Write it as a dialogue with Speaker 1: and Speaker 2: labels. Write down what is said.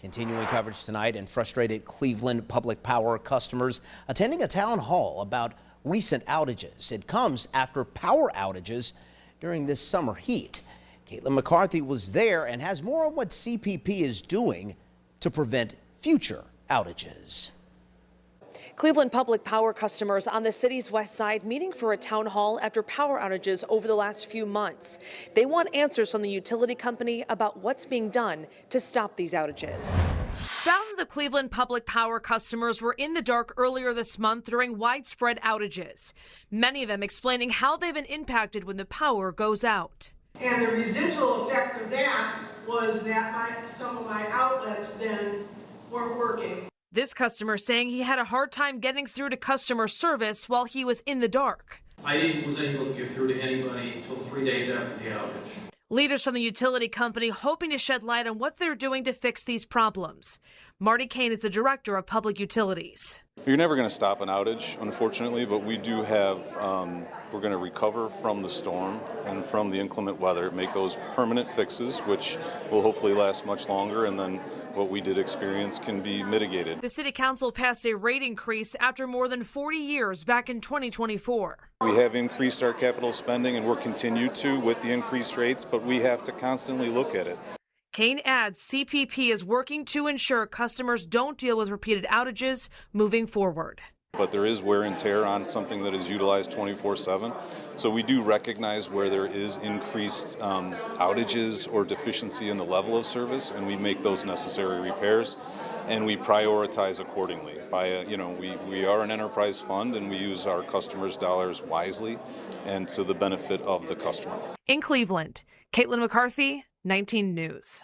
Speaker 1: Continuing coverage tonight, and frustrated Cleveland Public Power customers attending a town hall about recent outages. It comes after power outages during this summer heat. Caitlin McCarthy was there and has more on what CPP is doing to prevent future outages.
Speaker 2: Cleveland Public Power customers on the city's west side meeting for a town hall after power outages over the last few months. They want answers from the utility company about what's being done to stop these outages. Thousands of Cleveland Public Power customers were in the dark earlier this month during widespread outages. Many of them explaining how they've been impacted when the power goes out.
Speaker 3: And the residual effect of that was that some of my outlets then weren't working.
Speaker 2: This customer saying he had a hard time getting through to customer service while he was in the dark.
Speaker 4: I wasn't able to get through to anybody until 3 days after the outage.
Speaker 2: Leaders from the utility company hoping to shed light on what they're doing to fix these problems. Marty Kane is the director of public utilities.
Speaker 5: You're never going to stop an outage, unfortunately, but we do have, we're going to recover from the storm and from the inclement weather, make those permanent fixes, which will hopefully last much longer, and then what we did experience can be mitigated.
Speaker 2: The city council passed a rate increase after more than 40 years back in 2024.
Speaker 5: We have increased our capital spending, and we'll continue to with the increased rates, but we have to constantly look at it.
Speaker 2: Kane adds CPP is working to ensure customers don't deal with repeated outages moving forward.
Speaker 5: But there is wear and tear on something that is utilized 24/7. So we do recognize where there is increased outages or deficiency in the level of service, and we make those necessary repairs, and we prioritize accordingly. We are an enterprise fund, and we use our customers' dollars wisely and to the benefit of the customer.
Speaker 2: In Cleveland, Caitlin McCarthy, 19 News.